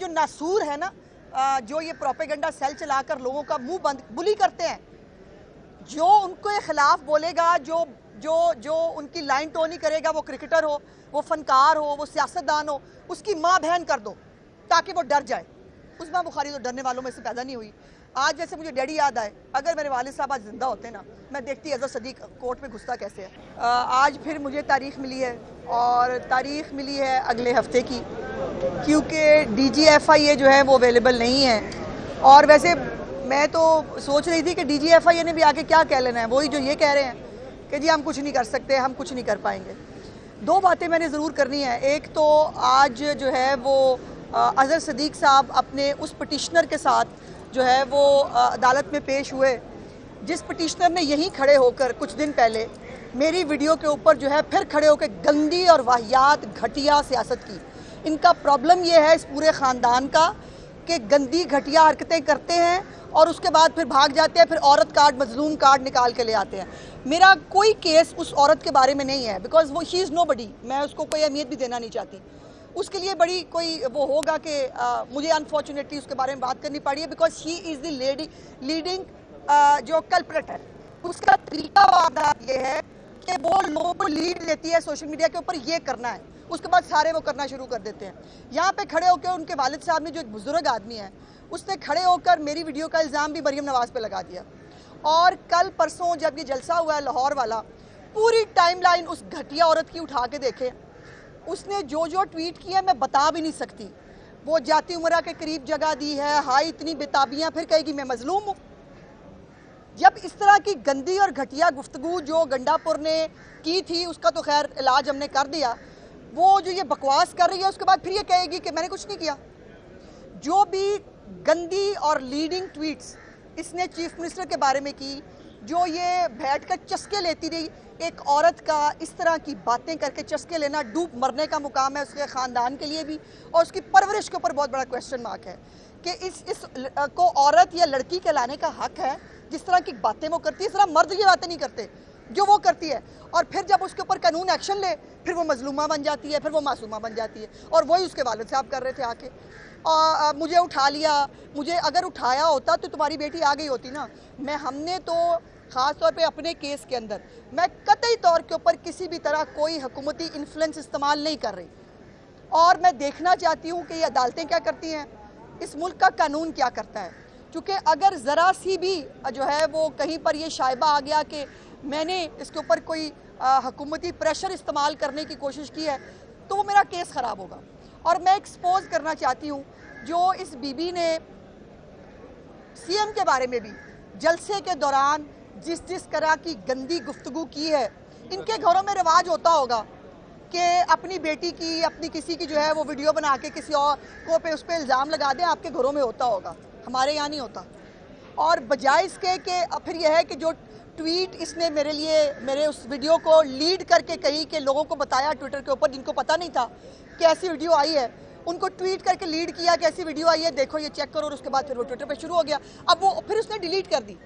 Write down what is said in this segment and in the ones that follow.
जो नासूर है ना, जो ये प्रोपेगेंडा सेल चलाकर लोगों का मुंह बंद बुली करते हैं, जो उनके खिलाफ बोलेगा, जो जो जो उनकी लाइन टोनी करेगा, वो क्रिकेटर हो, वो फनकार हो, वो सियासतदान हो, उसकी माँ बहन कर दो ताकि वो डर जाए। उस्मा बुखारी तो डरने वालों में से पैदा नहीं हुई। आज जैसे मुझे डैडी याद आए, अगर मेरे वालिद साहब आज जिंदा होते ना, मैं देखती अजहर सदीक कोर्ट में घुसता कैसे है। आज फिर मुझे तारीख मिली है, और तारीख मिली है अगले हफ्ते की, क्योंकि DGFIA जो है वो अवेलेबल नहीं है। और वैसे मैं तो सोच रही थी कि DGFIA ने भी आके क्या कह लेना है, वही जो ये कह रहे हैं कि जी हम कुछ नहीं कर सकते, हम कुछ नहीं कर पाएंगे। दो बातें मैंने ज़रूर करनी है। एक तो आज जो है वो अजहर सदीक साहब अपने उस पटिशनर के साथ जो है वो अदालत में पेश हुए, जिस पटिशनर ने यहीं खड़े होकर कुछ दिन पहले मेरी वीडियो के ऊपर जो है फिर खड़े होकर गंदी और वाहियात घटिया सियासत की। इनका प्रॉब्लम ये है इस पूरे ख़ानदान का कि गंदी घटिया हरकतें करते हैं और उसके बाद फिर भाग जाते हैं, फिर औरत कार्ड, मजलूम कार्ड निकाल के ले आते हैं। मेरा कोई केस उस औरत के बारे में नहीं है, बिकॉज वो शी इज़ नोबडी, मैं उसको कोई अहमियत भी देना नहीं चाहती। उसके लिए बड़ी कोई वो होगा कि मुझे अनफॉर्चुनेटली उसके बारे में बात करनी पड़ी है, because she is the leading जो कल्प्रेट है। उसका तरीका वारदात ये है कि वो लोगों को लीड देती है सोशल मीडिया के ऊपर, ये करना है, उसके बाद सारे वो करना शुरू कर देते हैं। यहाँ पे खड़े होकर उनके वालिद साहब ने, जो एक बुजुर्ग आदमी है, उसने खड़े होकर मेरी वीडियो का इल्ज़ाम भी मरीम नवाज़ पे लगा दिया। और कल परसों जब ये जलसा हुआ है लाहौर वाला, पूरी टाइमलाइन उस घटिया औरत की उठा के देखे, उसने जो जो ट्वीट किया मैं बता भी नहीं सकती। वो जाती उमरा के करीब जगह दी है, हाय इतनी बेताबियाँ, फिर कहेगी मैं मजलूम हूँ। जब इस तरह की गंदी और घटिया गुफ्तगू जो गंडापुर ने की थी, उसका तो खैर इलाज हमने कर दिया। वो जो ये बकवास कर रही है, उसके बाद फिर ये कहेगी कि मैंने कुछ नहीं किया। जो भी गंदी और लीडिंग ट्वीट्स इसने चीफ मिनिस्टर के बारे में की, जो ये बैठ कर चस्के लेती रही, एक औरत का इस तरह की बातें करके चस्के लेना डूब मरने का मुकाम है उसके ख़ानदान के लिए भी, और उसकी परवरिश के ऊपर बहुत बड़ा क्वेश्चन मार्क है कि इस को औरत या लड़की कहलाने का हक है। जिस तरह की बातें वो करती है, इस तरह मर्द ये बातें नहीं करते जो वो करती है। और फिर जब उसके ऊपर कानून एक्शन ले, फिर वो मजलूमा बन जाती है, फिर वो मासूमा बन जाती है। और वही उसके वालिद साहब कर रहे थे आके, मुझे उठा लिया। मुझे अगर उठाया होता तो तुम्हारी बेटी आ गई होती ना। हमने तो ख़ास तौर पे अपने केस के अंदर मैं कतई तौर के ऊपर किसी भी तरह कोई हुकूमती इन्फ्लुएंस इस्तेमाल नहीं कर रही, और मैं देखना चाहती हूँ कि ये अदालतें क्या करती हैं, इस मुल्क का कानून क्या करता है। क्योंकि अगर ज़रा सी भी जो है वो कहीं पर ये शायबा आ गया कि मैंने इसके ऊपर कोई हुकूमती प्रेशर इस्तेमाल करने की कोशिश की है, तो वो मेरा केस ख़राब होगा। और मैं एक्सपोज करना चाहती हूँ जो इस बीबी ने CM के बारे में भी जलसे के दौरान जिस तरह की गंदी गुफ्तगू की है। इनके घरों में रिवाज होता होगा कि अपनी बेटी की, अपनी किसी की जो है वो वीडियो बना के किसी और को पे उस पर इल्ज़ाम लगा दें। आपके घरों में होता होगा, हमारे यहाँ नहीं होता। और बजाय इसके कि फिर यह है कि जो ट्वीट इसने मेरे उस वीडियो को लीड करके कही कि लोगों को बताया ट्विटर के ऊपर, जिनको पता नहीं था कि ऐसी वीडियो आई है, उनको ट्वीट करके लीड किया कि ऐसी वीडियो आई है, देखो ये चेक करो। और उसके बाद फिर वो ट्विटर पे शुरू हो गया। अब वो फिर उसने डिलीट कर दी।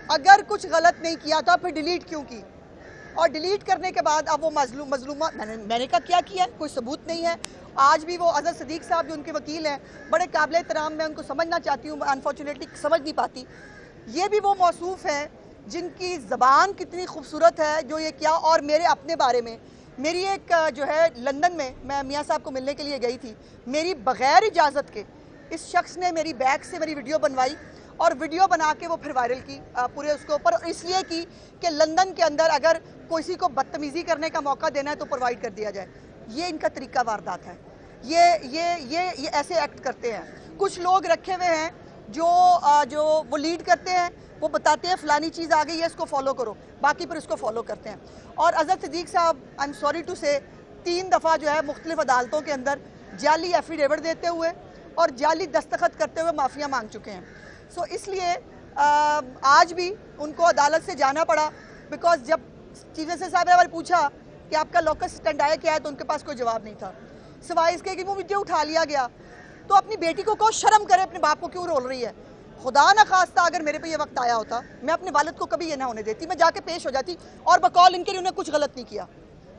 अगर कुछ गलत नहीं किया था फिर डिलीट क्यों की? और डिलीट करने के बाद अब वो मजलूमा मैंने क्या किया है, कोई सबूत नहीं है। आज भी वो अजहर सदीक साहब जो उनके वकील हैं, बड़े काबिल एहतराम, मैं उनको समझना चाहती हूँ, अनफॉर्चुनेटली समझ नहीं पाती। ये भी वो मौसूफ हैं जिनकी ज़बान कितनी खूबसूरत है, जो ये क्या। और मेरे अपने बारे में मेरी एक जो है लंदन में मैं मियाँ साहब को मिलने के लिए गई थी, मेरी बग़ैर इजाज़त के इस शख्स ने मेरी बैग से मेरी वीडियो बनवाई और वीडियो बना के वो फिर वायरल की पूरे उसके ऊपर, इसलिए की कि लंदन के अंदर अगर किसी को बदतमीज़ी करने का मौका देना है तो प्रोवाइड कर दिया जाए। ये इनका तरीका वारदात है। ये ऐसे एक्ट करते हैं। कुछ लोग रखे हुए हैं जो वो लीड करते हैं, वो बताते हैं फ़लानी चीज़ आ गई है, इसको फॉलो करो, बाकी फिर इसको फॉलो करते हैं। और अजहर सदीक साहब, आई एम सॉरी टू से, 3 दफ़ा जो है मुख्तलिफ अदालतों के अंदर जाली एफिडेविट देते हुए और जाली दस्तखत करते हुए माफ़िया मांग चुके हैं। सो इसलिए आज भी उनको अदालत से जाना पड़ा, बिकॉज जब चीफ जस्टिस साहब ने पूछा कि आपका लोकस स्टैंडाया क्या है, तो उनके पास कोई जवाब नहीं था, सिवाय इसके कि वो वीडियो उठा लिया गया। तो अपनी बेटी को शर्म करे, अपने बाप को क्यों रोल रही है। खुदा न खास्ता अगर मेरे पे ये वक्त आया होता, मैं अपने वालिद को कभी ये ना होने देती, मैं जाके पेश हो जाती और बकौल इनके लिए उन्हें कुछ गलत नहीं किया,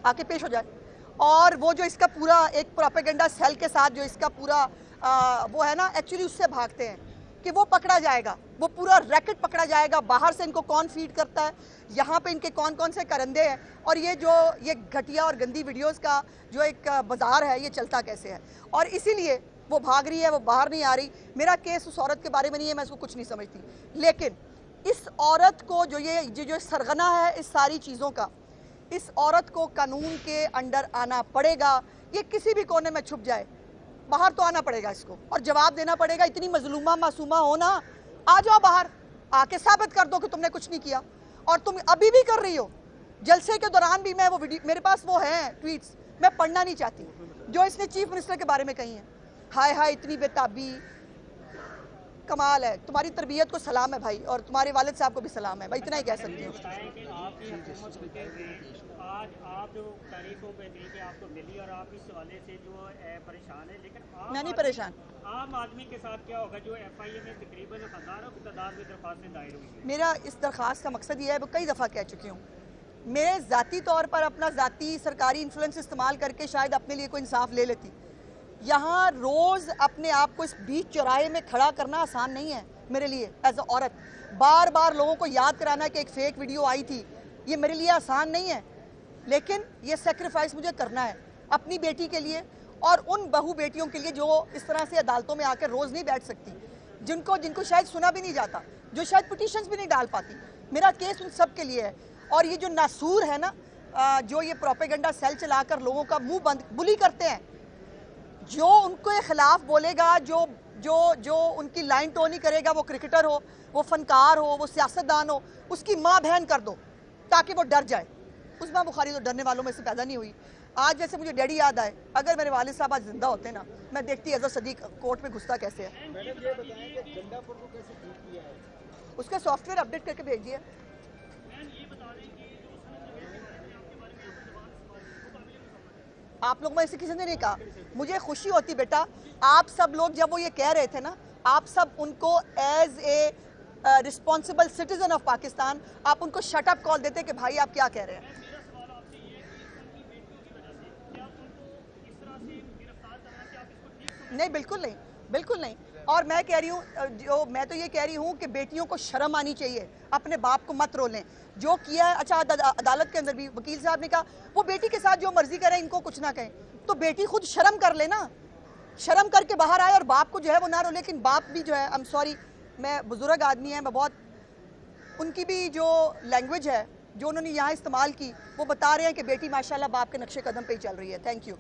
आके पेश हो जाए। और वो जो इसका पूरा एक प्रोपेगेंडा सेल के साथ जो इसका पूरा वो है ना एक्चुअली उससे भागते हैं कि वो पकड़ा जाएगा, वो पूरा रैकेट पकड़ा जाएगा, बाहर से इनको कौन फीड करता है, यहाँ पे इनके कौन कौन से करंदे हैं, और ये घटिया और गंदी वीडियोस का जो एक बाजार है ये चलता कैसे है। और इसीलिए वो भाग रही है, वो बाहर नहीं आ रही। मेरा केस उस औरत के बारे में नहीं है, मैं इसको कुछ नहीं समझती, लेकिन इस औरत को जो सरगना है इस सारी चीज़ों का, इस औरत को कानून के अंडर आना पड़ेगा। ये किसी भी कोने में छुप जाए, बाहर तो आना पड़ेगा इसको और जवाब देना पड़ेगा। इतनी मजलूमा मासूमा हो ना, आ जाओ बाहर, आके साबित कर दो कि तुमने कुछ नहीं किया, और तुम अभी भी कर रही हो। जलसे के दौरान भी मैं वो वीडियो, मेरे पास वो हैं ट्वीट्स, मैं पढ़ना नहीं चाहती, जो इसने चीफ मिनिस्टर के बारे में कही है। हाय हाय इतनी बेताबी, कमाल है। तुम्हारी तरबियत को सलाम है भाई, और तुम्हारे वालिद साहब को भी सलाम है भाई, इतना ही कह सकती हूँ। आज आप जो तारीखों पे दी कि आपको मिली और आप इस वाले से जो परेशान है, लेकिन मैं नहीं परेशान। आम आदमी के साथ क्या होगा जो FIA में तकरीबन हज़ारों की तादाद में दरख्वास्तें दायर हुई हैं? मेरा इस दरख्वास्त का मकसद ये है, वो कई दफ़ा कह चुकी हूँ, मेरे ज़ाती तौर पर अपना ज़ाती सरकारी इन्फ्लुएंस इस्तेमाल करके शायद अपने लिए कोई इंसाफ ले लेती। यहाँ रोज़ अपने आप को इस बीच चौराहे में खड़ा करना आसान नहीं है मेरे लिए एज अ औरत। बार बार लोगों को याद कराना कि एक फ़ेक वीडियो आई थी, ये मेरे लिए आसान नहीं है, लेकिन ये सेक्रीफाइस मुझे करना है अपनी बेटी के लिए और उन बहू बेटियों के लिए जो इस तरह से अदालतों में आकर रोज़ नहीं बैठ सकती, जिनको शायद सुना भी नहीं जाता, जो शायद पिटीशंस भी नहीं डाल पाती। मेरा केस उन सब के लिए है। और ये जो नासूर है ना, जो ये प्रोपेगेंडा सेल चलाकर लोगों का मुंह बंद बुली करते हैं, जो उनके खिलाफ बोलेगा, जो उनकी लाइन टोनी करेगा, वो क्रिकेटर हो, वो फनकार हो, वो सियासतदान हो, उसकी माँ बहन कर दो ताकि वो डर जाए। उस्मा बुखारी तो डरने वालों में से पैदा नहीं हुई। आज जैसे मुझे डैडी याद आए, अगर मेरे वालिद साहब आज जिंदा होते ना, मैं देखती अजहर सदीक कोर्ट में घुसता कैसे है। उसका सॉफ्टवेयर अपडेट करके भेज दिया। आप लोग में से किसी ने नहीं कहा, मुझे खुशी होती बेटा, आप सब लोग जब वो ये कह रहे थे ना, आप सब उनको as a responsible citizen of Pakistan आप उनको शट अप कॉल देते कि भाई आप क्या कह रहे हैं। नहीं, बिल्कुल नहीं, बिल्कुल नहीं। और मैं कह रही हूँ, मैं तो ये कह रही हूँ कि बेटियों को शर्म आनी चाहिए, अपने बाप को मत रोलें। जो किया है, अच्छा अदालत के अंदर भी वकील साहब ने कहा वो बेटी के साथ जो मर्जी करें, इनको कुछ ना कहें, तो बेटी खुद शर्म कर ले ना, शर्म करके बाहर आए और बाप को जो है वो ना रो। लेकिन बाप भी जो है, आई एम सॉरी, मैं बुजुर्ग आदमी है, मैं बहुत, उनकी भी जो लैंग्वेज है जो उन्होंने यहाँ इस्तेमाल की, वो बता रहे हैं कि बेटी माशाल्लाह बाप के नक्शे कदम पे ही चल रही है। Thank you.